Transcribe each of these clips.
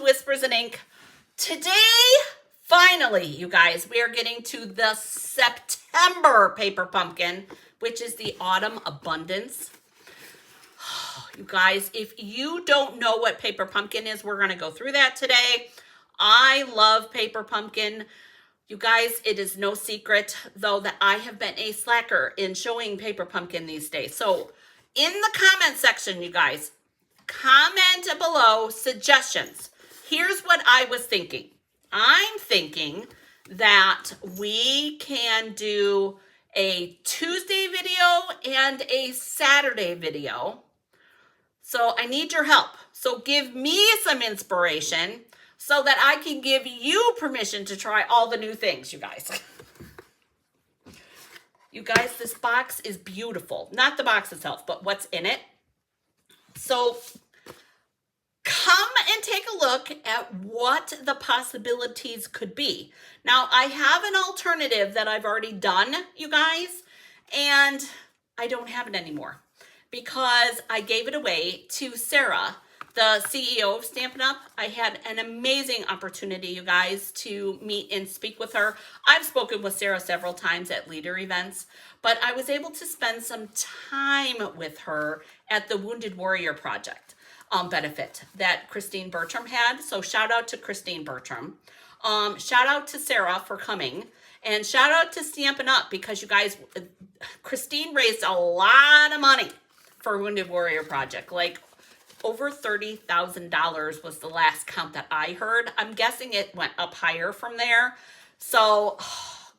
to Whispers in Ink. Today, finally, you guys, we are getting to the September paper pumpkin, which is the Autumn Abundance. You guys, if you don't know what paper pumpkin is, we're going to go through that today. I love paper pumpkin. You guys, it is no secret, though, that I have been a slacker in showing paper pumpkin these days. So in the comment section, you guys, comment below suggestions. Here's what I was thinking. I'm thinking that we can do a Tuesday video and a Saturday video. So I need your help. So give me some inspiration so that I can give you permission to try all the new things, you guys. You guys, this box is beautiful. Not the box itself, but what's in it. So come and take a look at what the possibilities could be. Now, I have an alternative that I've already done, you guys, and I don't have it anymore because I gave it away to Sarah, the CEO of Stampin' Up. I had an amazing opportunity, you guys, to meet and speak with her. I've spoken with Sarah several times at leader events, but I was able to spend some time with her at the Wounded Warrior Project benefit that Christine Bertram had. So shout out to Christine Bertram. Shout out to Sarah for coming. And shout out to Stampin' Up because you guys, Christine raised a lot of money for Wounded Warrior Project. Like over $30,000 was the last count that I heard. I'm guessing it went up higher from there. So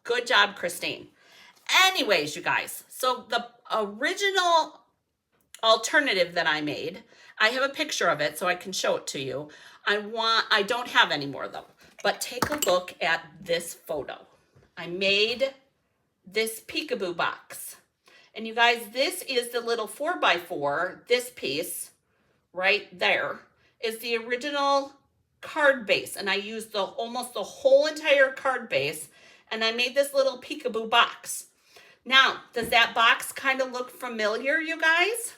good job, Christine. Anyways, you guys, so the original alternative that I made, I have a picture of it so I can show it to you. I don't have any more though, but take a look at this photo. I made this peekaboo box. And you guys, this is the little 4x4. This piece right there is the original card base. And I used almost the whole entire card base. And I made this little peekaboo box. Now, does that box kind of look familiar, you guys?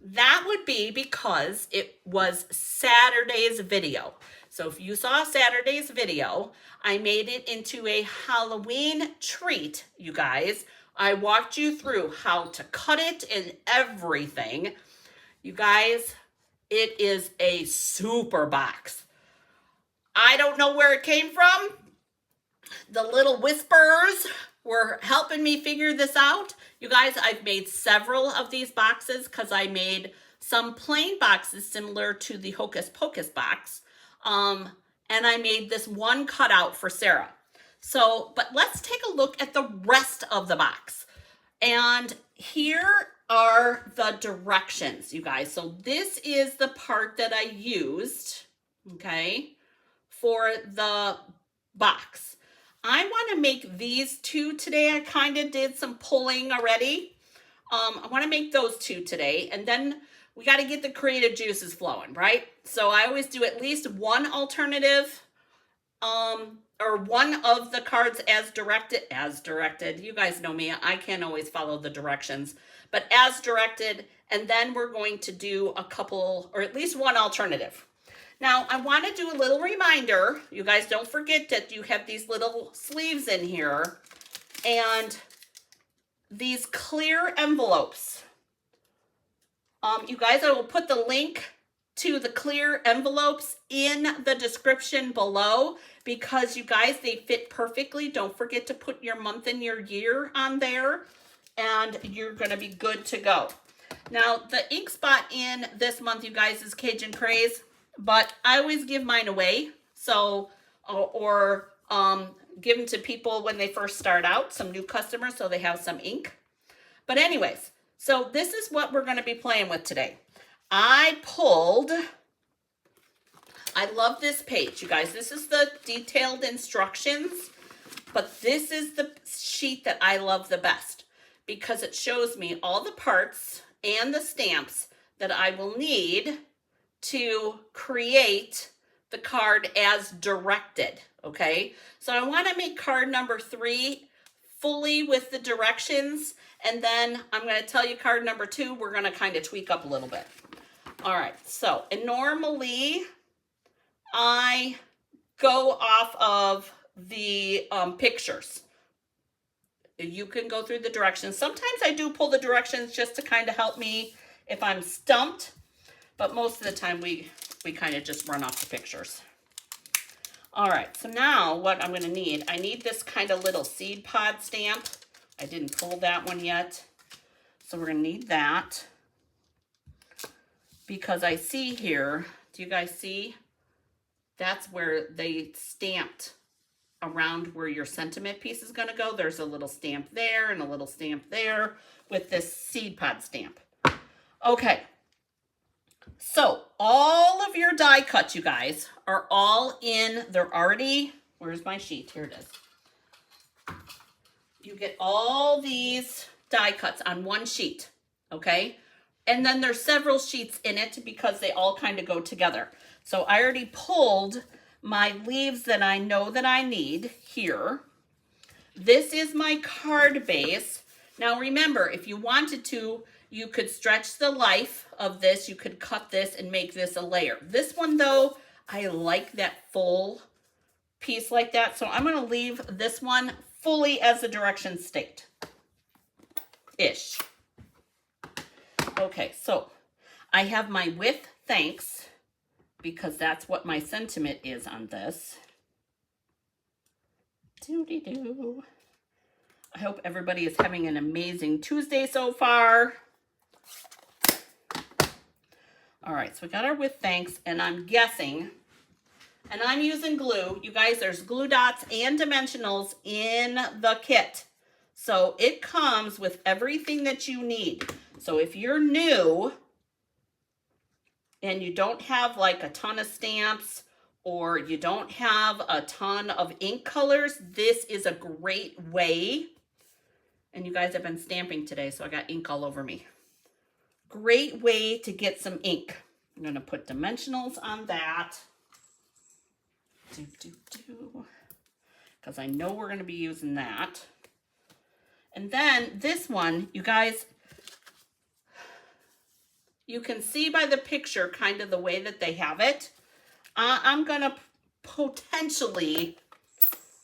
That would be because it was Saturday's video. So if you saw Saturday's video, I made it into a Halloween treat, you guys. I walked you through how to cut it and everything. You guys, it is a super box. I don't know where it came from. The little whispers were helping me figure this out. You guys, I've made several of these boxes because I made some plain boxes similar to the Hocus Pocus box. And I made this one cutout for Sarah. So, but let's take a look at the rest of the box. And here are the directions, you guys. So this is the part that I used, okay, for the box. I want to make these two today. I kind of did some pulling already. I want to make those two today. And then we got to get the creative juices flowing, right? So I always do at least one alternative or one of the cards as directed. You guys know me. I can't always follow the directions. But as directed. And then we're going to do a couple or at least one alternative. Now, I want to do a little reminder. You guys don't forget that you have these little sleeves in here and these clear envelopes. You guys, I will put the link to the clear envelopes in the description below because you guys, they fit perfectly. Don't forget to put your month and your year on there and you're going to be good to go. Now, the ink spot in this month, you guys, is Cajun Craze. But I always give mine away, so or give them to people when they first start out, some new customers, so they have some ink. But anyways, so this is what we're going to be playing with today. I love this page, you guys. This is the detailed instructions, but this is the sheet that I love the best because it shows me all the parts and the stamps that I will need to create the card as directed, okay? So I want to make card number 3 fully with the directions, and then I'm going to tell you card number 2, we're going to kind of tweak up a little bit. All right, so, and normally I go off of the pictures. You can go through the directions. Sometimes I do pull the directions just to kind of help me if I'm stumped, but most of the time we kind of just run off the pictures. All right, so now what I'm gonna need, I need this kind of little seed pod stamp. I didn't pull that one yet. So we're gonna need that because I see here, do you guys see? That's where they stamped around where your sentiment piece is gonna go. There's a little stamp there and a little stamp there with this seed pod stamp. Okay, so all of your die cuts, you guys, are all in, they're already, where's my sheet? Here it is. You get all these die cuts on one sheet, okay? And then there's several sheets in it because they all kind of go together. So I already pulled my leaves that I know that I need here. This is my card base. Now remember, if you wanted to, you could stretch the life of this. You could cut this and make this a layer. This one though, I like that full piece like that. So I'm gonna leave this one fully as the directions state. Ish. Okay, so I have my with thanks because that's what my sentiment is on this. Doo-dee-doo. I hope everybody is having an amazing Tuesday so far. All right, so we got our with thanks, and I'm guessing, and I'm using glue. You guys, there's glue dots and dimensionals in the kit. So it comes with everything that you need. So if you're new and you don't have like a ton of stamps or you don't have a ton of ink colors, this is a great way. And you guys have been stamping today, so I got ink all over me. Great way to get some ink. I'm gonna put dimensionals on that. Because I know we're gonna be using that. And then this one, you guys, you can see by the picture kind of the way that they have it. I'm gonna potentially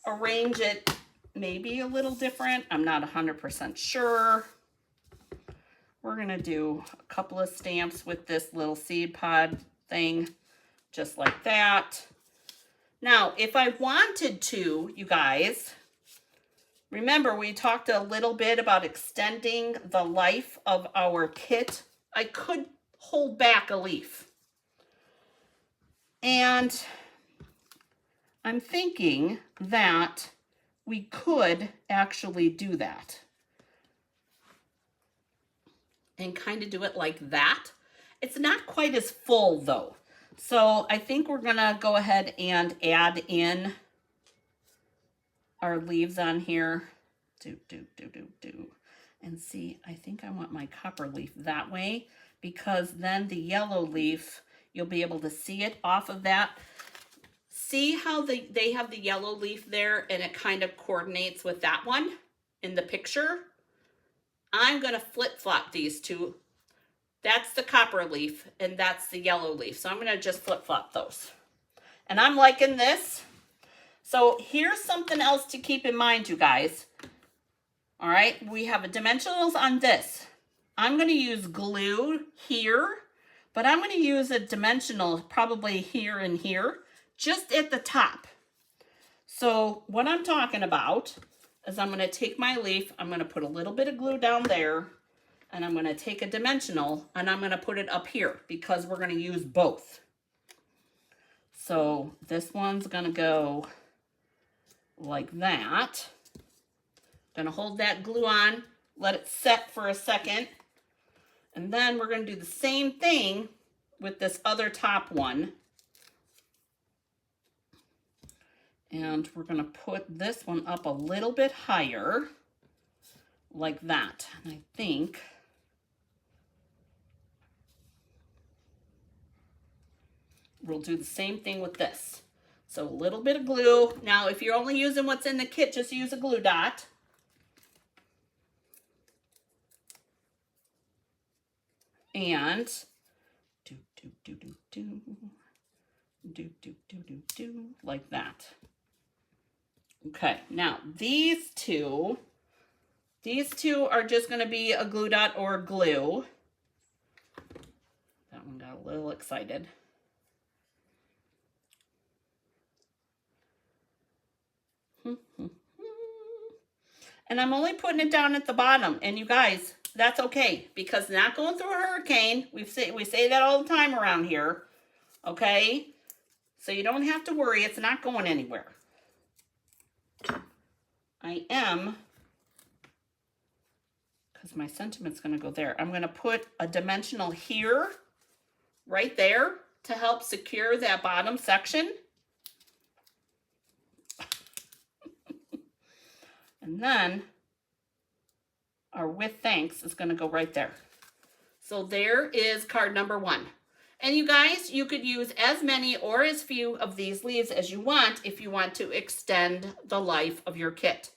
arrange it maybe a little different. I'm not 100% sure. We're gonna do a couple of stamps with this little seed pod thing, just like that. Now, if I wanted to, you guys, remember we talked a little bit about extending the life of our kit. I could hold back a leaf. And I'm thinking that we could actually do that. And kind of do it like that. It's not quite as full though. So I think we're gonna go ahead and add in our leaves on here. And see, I think I want my copper leaf that way because then the yellow leaf, you'll be able to see it off of that. See how they have the yellow leaf there and it kind of coordinates with that one in the picture? I'm gonna flip-flop these two. That's the copper leaf and that's the yellow leaf. So I'm gonna just flip-flop those. And I'm liking this. So here's something else to keep in mind, you guys. All right, we have a dimensionals on this. I'm gonna use glue here, but I'm gonna use a dimensional probably here and here, just at the top. So what I'm talking about is I'm gonna take my leaf, I'm gonna put a little bit of glue down there, and I'm gonna take a dimensional and I'm gonna put it up here because we're gonna use both. So this one's gonna go like that. Gonna hold that glue on, let it set for a second, and then we're gonna do the same thing with this other top one. And we're gonna put this one up a little bit higher, like that. And I think we'll do the same thing with this. So a little bit of glue. Now, if you're only using what's in the kit, just use a glue dot. And like that. Okay, now these two are just going to be a glue dot or glue. That one got a little excited. And I'm only putting it down at the bottom. And you guys, that's okay, because not going through a hurricane. We say that all the time around here. Okay? So you don't have to worry. It's not going anywhere. I am, because my sentiment's going to go there, I'm going to put a dimensional here, right there, to help secure that bottom section. And then our with thanks is going to go right there. So there is card number 1. And you guys, you could use as many or as few of these leaves as you want if you want to extend the life of your kit.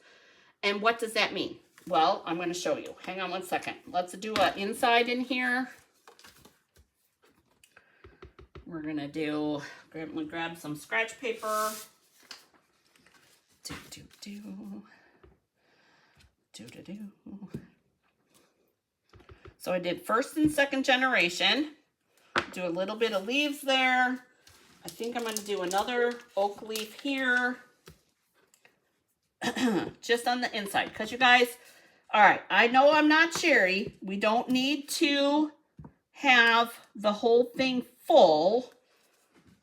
And what does that mean? Well, I'm going to show you. Hang on one second. Let's do an inside in here. We're going to grab some scratch paper. So I did first and second generation. Do a little bit of leaves there. I think I'm going to do another oak leaf here. Just on the inside. Because you guys, all right, I know I'm not Sherry. We don't need to have the whole thing full.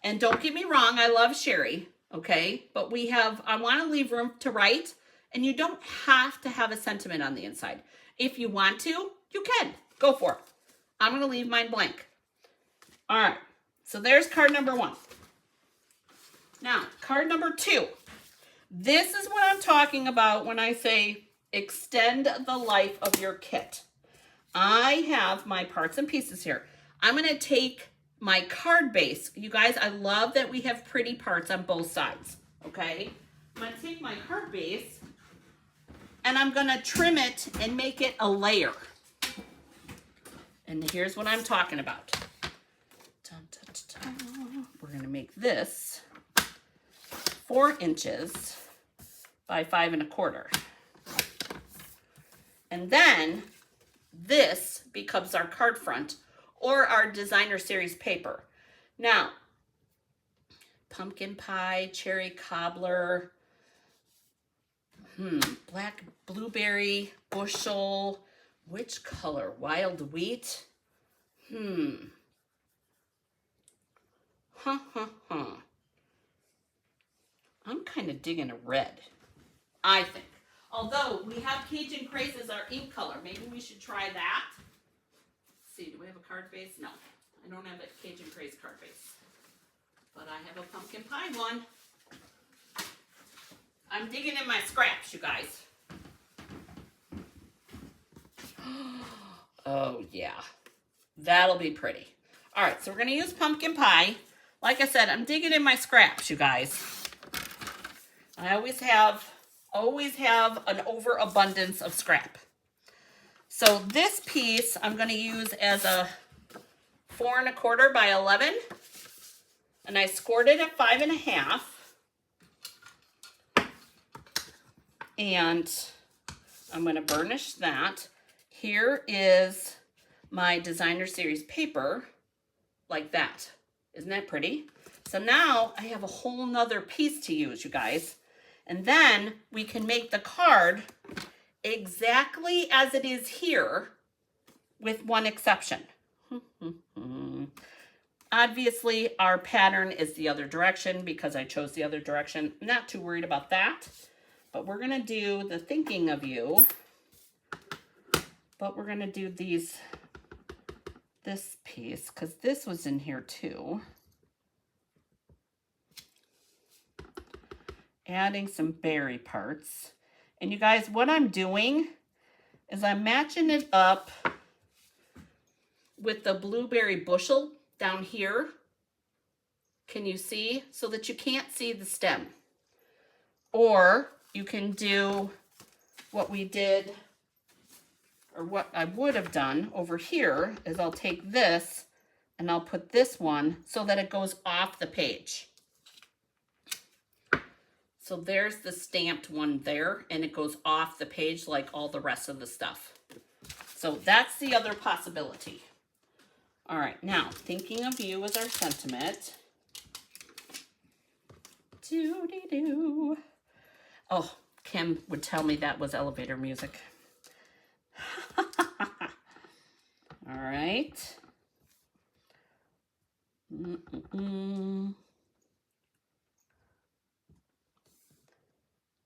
And don't get me wrong, I love Sherry. Okay, but I want to leave room to write. And you don't have to have a sentiment on the inside. If you want to, you can. Go for it. I'm going to leave mine blank. All right. So there's card number 1. Now, card number 2. This is what I'm talking about when I say extend the life of your kit. I have my parts and pieces here. I'm going to take my card base. You guys, I love that we have pretty parts on both sides. Okay? I'm going to take my card base and I'm going to trim it and make it a layer. And here's what I'm talking about. Dun, dun, dun, dun. We're going to make this 4 inches by 5 1/4. And then this becomes our card front or our designer series paper. Now, pumpkin pie, cherry cobbler, black blueberry bushel. Which color? Wild wheat? I'm kind of digging a red, I think. Although we have Cajun Craze as our ink color. Maybe we should try that. Let's see, do we have a card base? No, I don't have a Cajun Craze card base. But I have a pumpkin pie one. I'm digging in my scraps, you guys. Oh, yeah. That'll be pretty. All right, so we're going to use pumpkin pie. Like I said, I'm digging in my scraps, you guys. I always have an overabundance of scrap. So this piece I'm going to use as a 4 1/4 by 11. And I scored it at 5 1/2. And I'm going to burnish that. Here is my designer series paper, like that. Isn't that pretty? So now I have a whole nother piece to use, you guys. And then we can make the card exactly as it is here, with one exception. Obviously, our pattern is the other direction because I chose the other direction. I'm not too worried about that. But we're going to do the thinking of you. But we're going to do this piece, because this was in here too. Adding some berry parts. And you guys, what I'm doing is I'm matching it up with the blueberry bushel down here. Can you see? So that you can't see the stem. Or you can do what we did, or what I would have done over here, is I'll take this And I'll put this one so that it goes off the page. So there's the stamped one there, and it goes off the page like all the rest of the stuff. So that's the other possibility. All right, now, thinking of you as our sentiment. Doo-dee-doo. Oh, Kim would tell me that was elevator music. All right.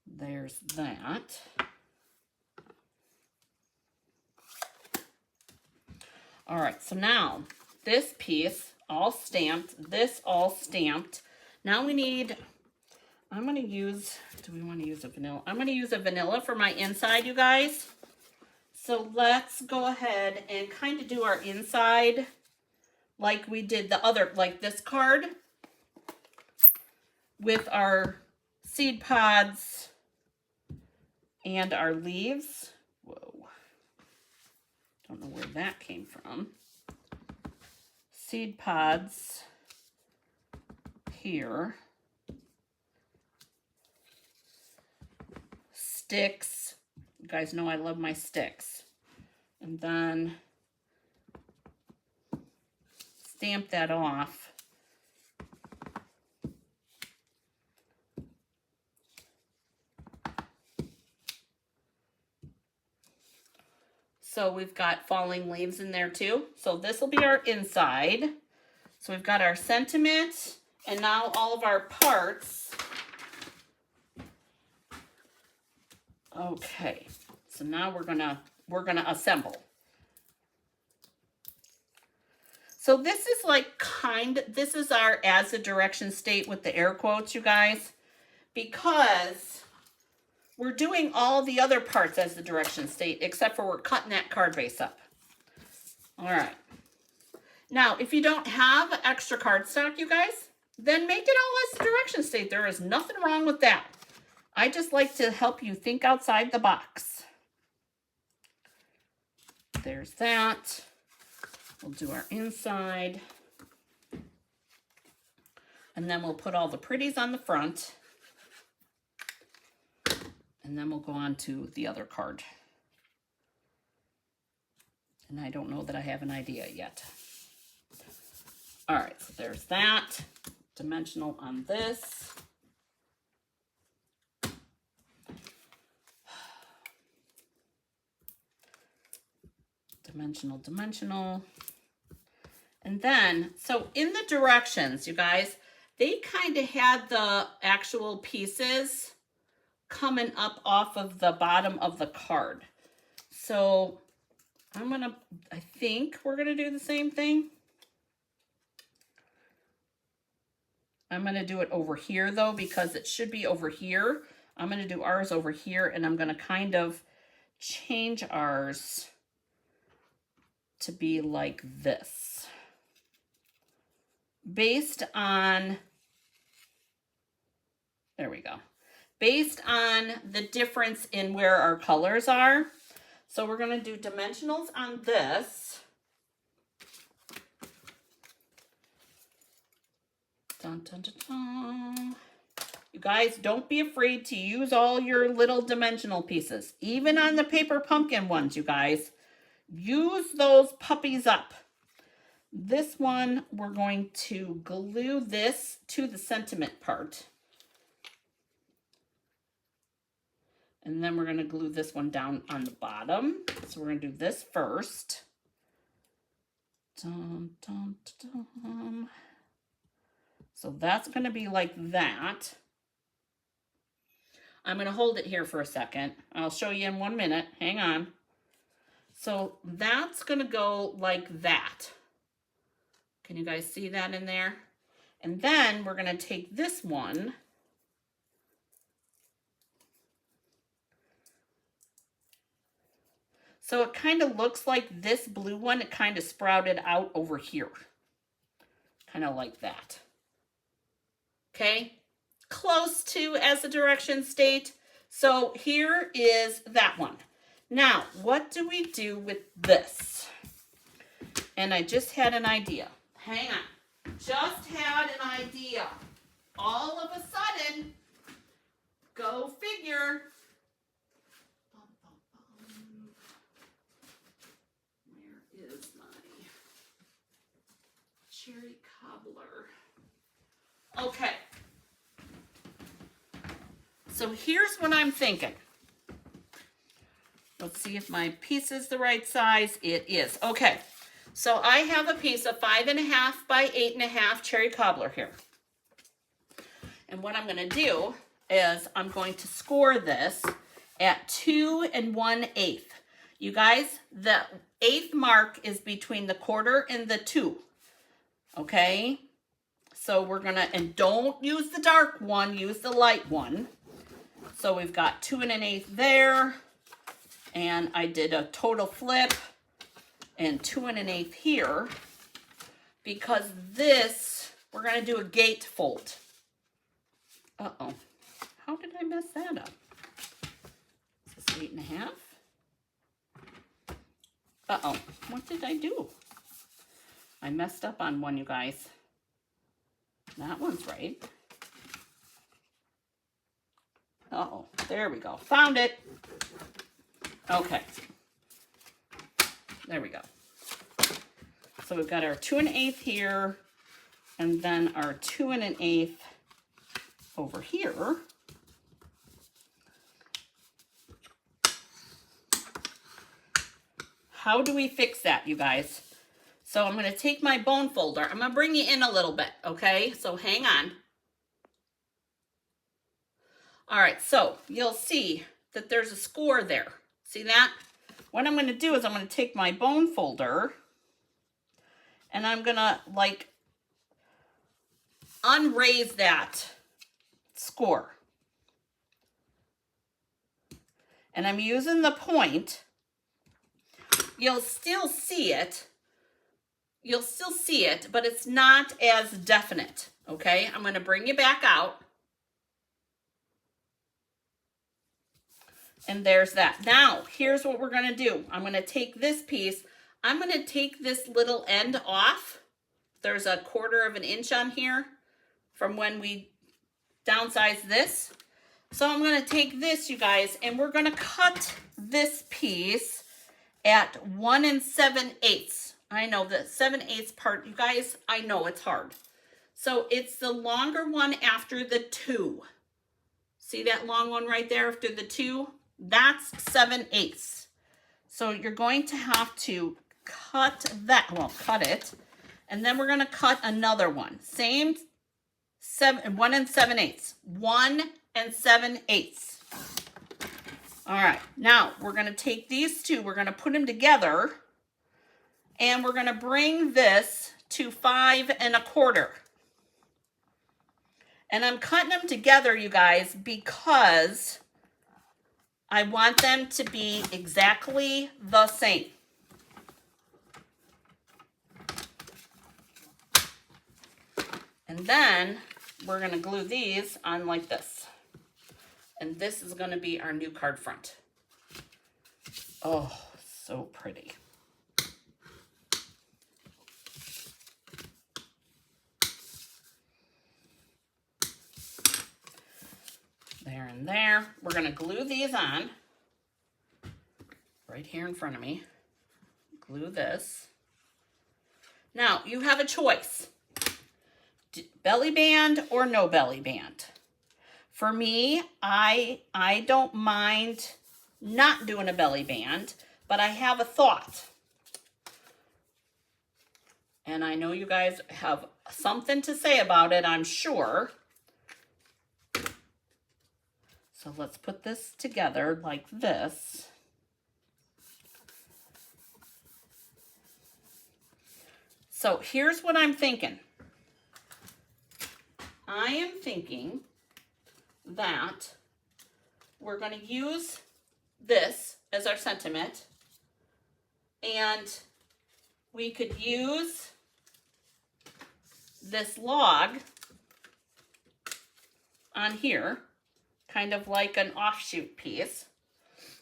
There's that. All right, so now this piece all stamped, this all stamped. Now we need, I'm gonna use, do we wanna use a vanilla? I'm gonna use a vanilla for my inside, you guys. So let's go ahead and kind of do our inside like we did the other, like this card with our seed pods and our leaves. Whoa. Don't know where that came from. Seed pods here. Sticks. You guys know I love my sticks. And then stamp that off. So we've got falling leaves in there too. So this will be our inside. So we've got our sentiment and now all of our parts. Okay, so now we're gonna assemble. So this is like this is our as a direction state with the air quotes, you guys, because we're doing all the other parts as the direction state, except for we're cutting that card base up. All right. Now, if you don't have extra cardstock, you guys, then make it all as the direction state. There is nothing wrong with that. I just like to help you think outside the box. There's that. We'll do our inside. And then we'll put all the pretties on the front. And then we'll go on to the other card. And I don't know that I have an idea yet. All right, so there's that. Dimensional on this. Dimensional. And then, so in the directions, you guys, they kind of had the actual pieces coming up off of the bottom of the card. So I think we're gonna do the same thing. I'm gonna do it over here though, because it should be over here. I'm gonna do ours over here, and I'm gonna kind of change ours to be like this. Based on, there we go. Based on the difference in where our colors are. So we're gonna do dimensionals on this. Dun, dun, dun, dun. You guys, don't be afraid to use all your little dimensional pieces. Even on the paper pumpkin ones, you guys. Use those puppies up. This one, we're going to glue this to the sentiment part. And then we're going to glue this one down on the bottom. So we're going to do this first. Dun, dun, dun. So that's going to be like that. I'm going to hold it here for a second. I'll show you in 1 minute. Hang on. So that's going to go like that. Can you guys see that in there? And then we're going to take this one. So it kind of looks like this blue one, it kind of sprouted out over here. Kind of like that. Okay, close to as a direction state. So here is that one. Now, what do we do with this? And I just had an idea. hang on. Just had an idea. All of a sudden, go figure. Where is my cherry cobbler? Okay. So here's what I'm thinking. Let's see if my piece is the right size. It is. Okay. So I have a piece of 5.5 by 8.5 cherry cobbler here. And what I'm going to do is I'm going to score this at 2 1/8. You guys, the 1/8 mark is between the 1/4 and the 2. Okay? So we're going to, and don't use the dark one, use the light one. So we've got 2 1/8 there. And I did a total flip and 2 1/8 here. Because this, we're going to do a gate fold. Uh-oh. How did I mess that up? Is this 8.5? Uh-oh. What did I do? I messed up on one, you guys. That one's right. Uh-oh. There we go. Found it. Okay. There we go. So we've got our 2 1/8 here, and then our 2 1/8 over here. How do we fix that, you guys? So I'm going to take my bone folder. I'm going to bring you in a little bit, okay? So hang on. All right, so you'll see that there's a score there. See that? What I'm going to do is I'm going to take my bone folder and I'm going to like unraise that score. And I'm using the point. You'll still see it. You'll still see it, but it's not as definite, okay? I'm going to bring you back out. And there's that. Now, here's what we're going to do. I'm going to take this piece. I'm going to take this little end off. There's a 1/4 inch on here from when we downsized this. So I'm going to take this, you guys, and we're going to cut this piece at 1 7/8. I know the 7/8 part, you guys, I know it's hard. So it's the longer one after the 2. See that long one right there after the 2? That's 7/8. So you're going to have to cut that, well, cut it. And then we're going to cut another one. Same 1 7/8. 1 7/8. All right, now we're going to take these two, we're going to put them together, and we're going to bring this to 5 1/4. And I'm cutting them together, you guys, because I want them to be exactly the same. And then we're going to glue these on like this. And this is going to be our new card front. Oh, so pretty. There and there. We're going to glue these on right here in front of me. Glue this. Now, you have a choice. Belly band or no belly band. For me, I don't mind not doing a belly band, but I have a thought. And I know you guys have something to say about it, I'm sure. So let's put this together like this. So here's what I'm thinking. I am thinking that we're going to use this as our sentiment, and we could use this log on here, kind of like an offshoot piece,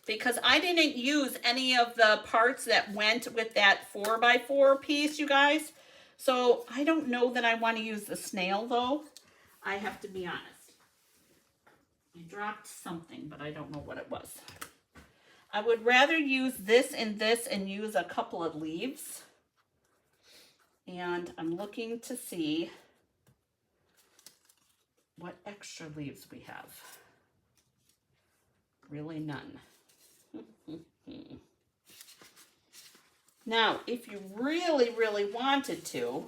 because I didn't use any of the parts that went with that 4x4 piece, you guys. So I don't know that I want to use the snail though. I have to be honest. I dropped something, but I don't know what it was. I would rather use this and use a couple of leaves. And I'm looking to see what extra leaves we have. Really none. Now, if you really, really wanted to,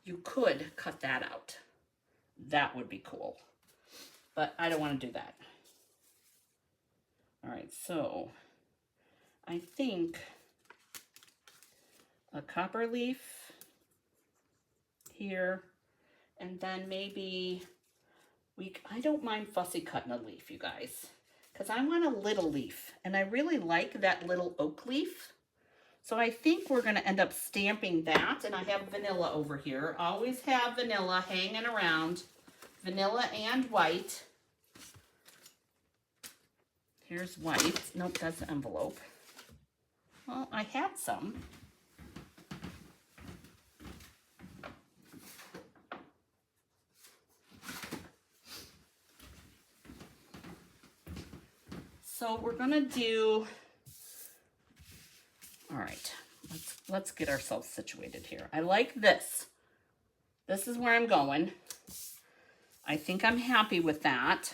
you could cut that out. That would be cool. But I don't want to do that. All right, so I think a copper leaf here, and then maybe I don't mind fussy cutting a leaf, you guys, because I want a little leaf, and I really like that little oak leaf. So I think we're going to end up stamping that, and I have vanilla over here. Always have vanilla hanging around, vanilla and white. Here's white. Nope, that's the envelope. Well, I had some. So we're going to do, all right, let's get ourselves situated here. I like this. This is where I'm going. I think I'm happy with that.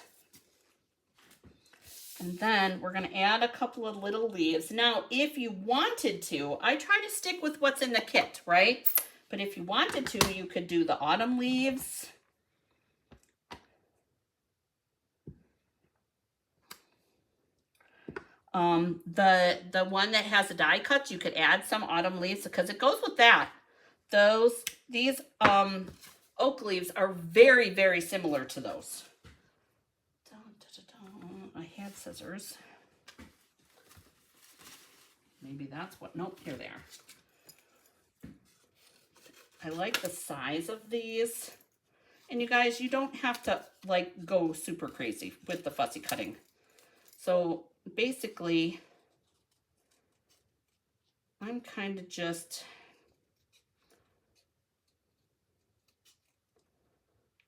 And then we're going to add a couple of little leaves. Now, if you wanted to, I try to stick with what's in the kit, right? But if you wanted to, you could do the autumn leaves. The one that has the die cuts, you could add some autumn leaves because it goes with that. These oak leaves are very, very similar to those. I had scissors. Maybe that's what, nope, here they are. I like the size of these. And you guys, you don't have to like go super crazy with the fussy cutting. So basically, I'm kind of just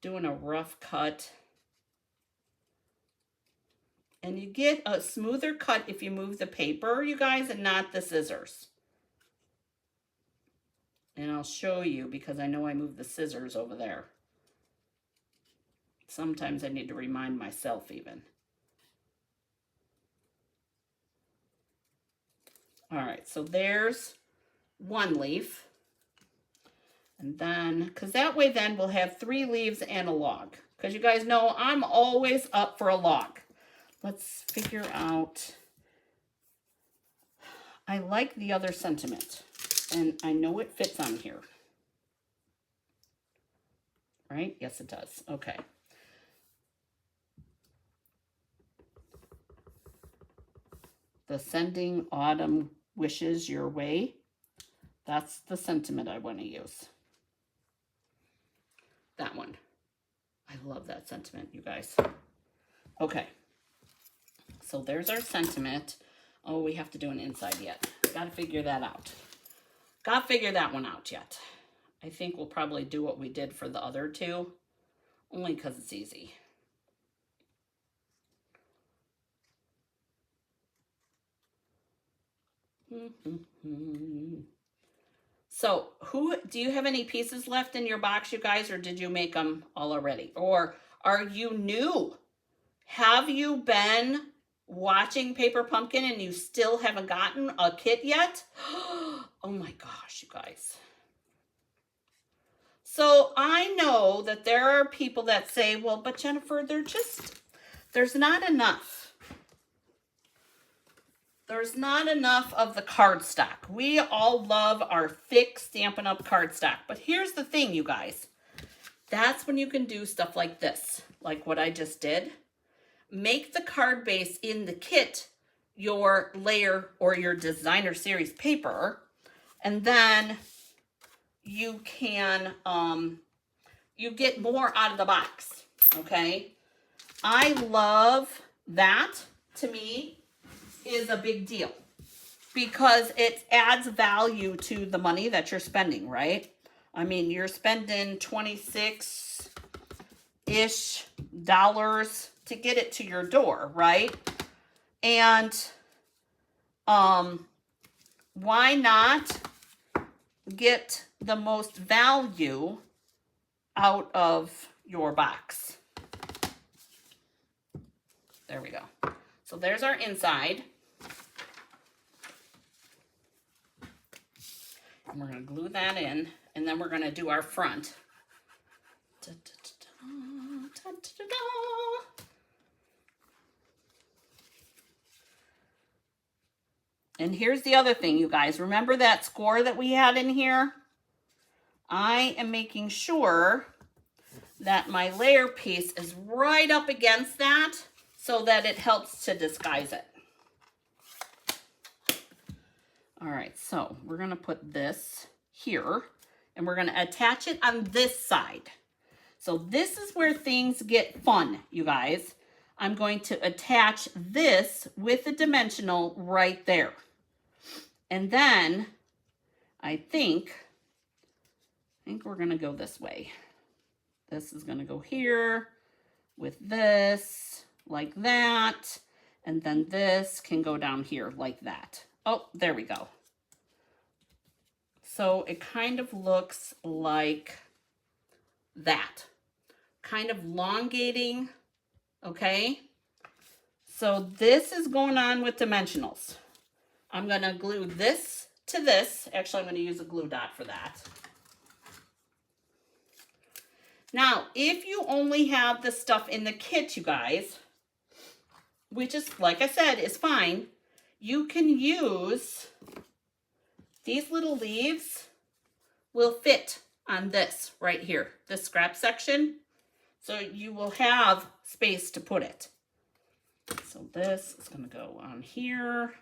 doing a rough cut. And you get a smoother cut if you move the paper, you guys, and not the scissors. And I'll show you because I know I moved the scissors over there. Sometimes I need to remind myself even. All right, so there's one leaf. And then, because that way then we'll have 3 leaves and a log. Because you guys know I'm always up for a log. Let's figure out, I like the other sentiment, and I know it fits on here. Right? Yes, it does. Okay. The sending autumn wishes your way. That's the sentiment I want to use. That one. I love that sentiment, you guys. Okay. So there's our sentiment. Oh, we have to do an inside yet. Got to figure that out. Got to figure that one out yet. I think we'll probably do what we did for the other two, only because it's easy. So do you have any pieces left in your box, you guys, or did you make them all already? Or are you new? Have you been watching Paper Pumpkin and you still haven't gotten a kit yet? Oh my gosh, you guys. So I know that there are people that say, well, but Jennifer, there's not enough. There's not enough of the cardstock. We all love our thick Stampin' Up! Cardstock. But here's the thing, you guys. That's when you can do stuff like this, like what I just did. Make the card base in the kit your layer or your designer series paper, and then you can, you get more out of the box, okay? I love that, to me, is a big deal because it adds value to the money that you're spending, right? I mean, you're spending $26-ish dollars to get it to your door, right? And why not get the most value out of your box? There we go. So there's our inside. And we're going to glue that in, and then we're going to do our front. Da, da, da, da, da, da, da. And here's the other thing, you guys. Remember that score that we had in here? I am making sure that my layer piece is right up against that so that it helps to disguise it. All right, so we're going to put this here, and we're going to attach it on this side. So this is where things get fun, you guys. I'm going to attach this with the dimensional right there. And then I think we're going to go this way. This is going to go here with this, like that. And then this can go down here like that. Oh, there we go. So it kind of looks like that. Kind of elongating, okay? So this is going on with dimensionals. I'm going to glue this to this. Actually, I'm going to use a glue dot for that. Now, if you only have the stuff in the kit, you guys, which is, like I said, is fine, you can use these little leaves will fit on this right here, this scrap section. So you will have space to put it. So this is going to go on here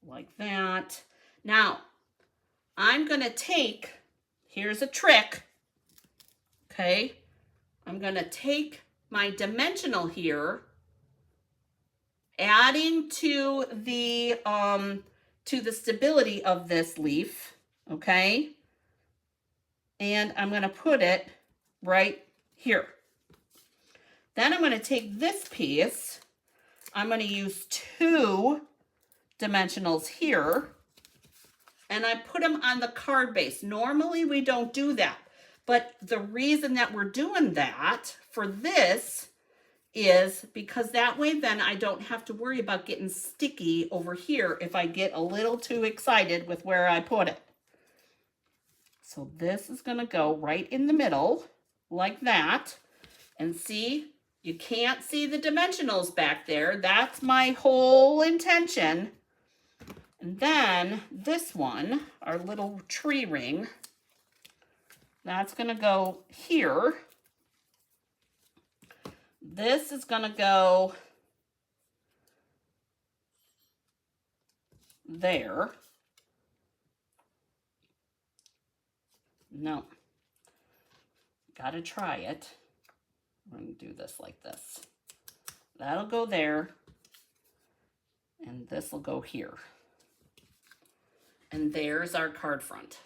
like that. Now, I'm going to take, here's a trick, okay? I'm going to take my dimensional here, adding to the stability of this leaf, okay? And I'm going to put it right here. Then I'm going to take this piece. I'm going to use 2 dimensionals here, and I put them on the card base. Normally we don't do that, but the reason that we're doing that for this is because that way then I don't have to worry about getting sticky over here if I get a little too excited with where I put it. So this is going to go right in the middle like that. And see, you can't see the dimensionals back there. That's my whole intention. And then this one, our little tree ring, that's going to go here. This is going to go there. No, got to try it. I'm going to do this like this. That'll go there, and this will go here. And there's our card front.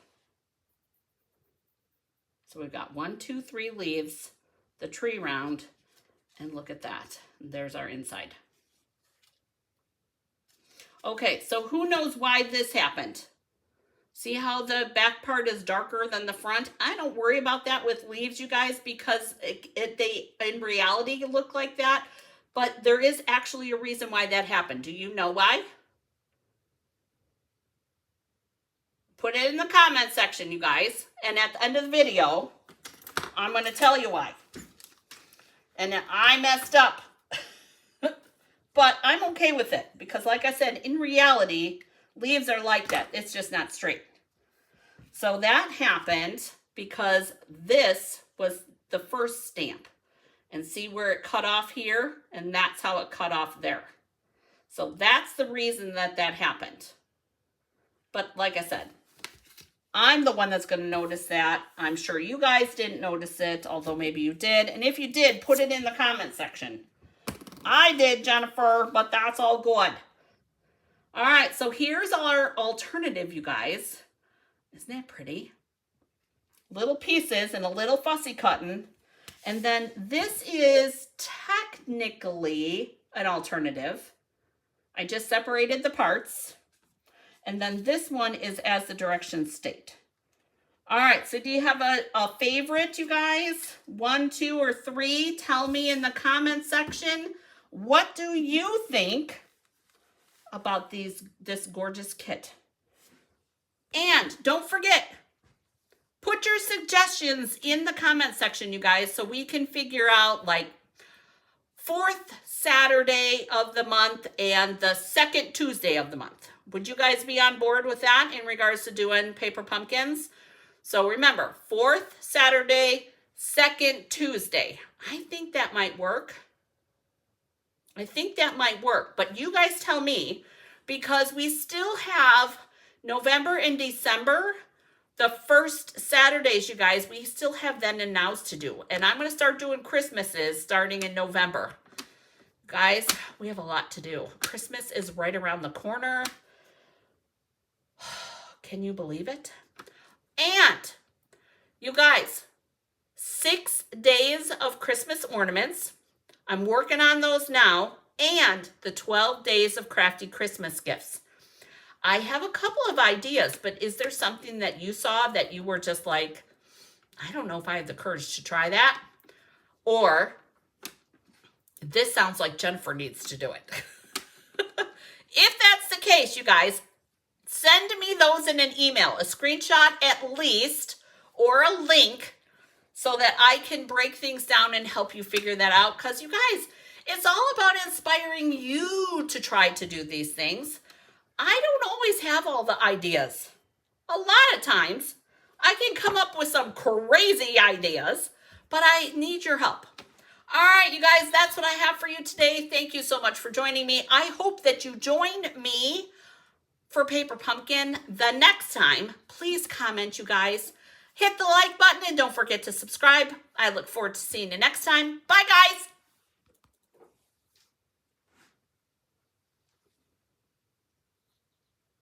So we've got 1, 2, 3 leaves, the tree round, and look at that. There's our inside. Okay, so who knows why this happened? See how the back part is darker than the front? I don't worry about that with leaves, you guys, because they in reality look like that. But there is actually a reason why that happened. Do you know why? Put it in the comment section, you guys. And at the end of the video, I'm going to tell you why. And I messed up. But I'm okay with it. Because like I said, in reality, leaves are like that. It's just not straight. So that happened because this was the first stamp. And see where it cut off here? And that's how it cut off there. So that's the reason that that happened. But like I said, I'm the one that's going to notice that. I'm sure you guys didn't notice it, although maybe you did. And if you did, put it in the comment section. I did, Jennifer, but that's all good. All right, so here's our alternative, you guys. Isn't that pretty? little pieces and a little fussy cutting. And then this is technically an alternative. I just separated the parts. And then this one is as the directions state. All right, so do you have a favorite, you guys? 1, 2, or 3? Tell me in the comment section. What do you think about this gorgeous kit? And don't forget, put your suggestions in the comment section, you guys, so we can figure out like 4th Saturday of the month and the 2nd Tuesday of the month. Would you guys be on board with that in regards to doing paper pumpkins? So remember, 4th Saturday, 2nd Tuesday. I think that might work. But you guys tell me, because we still have November and December, the first Saturdays, you guys, we still have then and nows to do. And I'm going to start doing Christmases starting in November. Guys, we have a lot to do. Christmas is right around the corner. Can you believe it? And you guys, 6 days of Christmas ornaments. I'm working on those now. And the 12 days of Crafty Christmas gifts. I have a couple of ideas, but is there something that you saw that you were just like, I don't know if I have the courage to try that? Or this sounds like Jennifer needs to do it. If that's the case, you guys, send me those in an email, a screenshot at least, or a link so that I can break things down and help you figure that out. Because you guys, it's all about inspiring you to try to do these things. I don't always have all the ideas. A lot of times, I can come up with some crazy ideas, but I need your help. All right, you guys, that's what I have for you today. Thank you so much for joining me. I hope that you join me for Paper Pumpkin the next time. Please comment, you guys. Hit the like button and don't forget to subscribe. I look forward to seeing you next time. Bye, guys.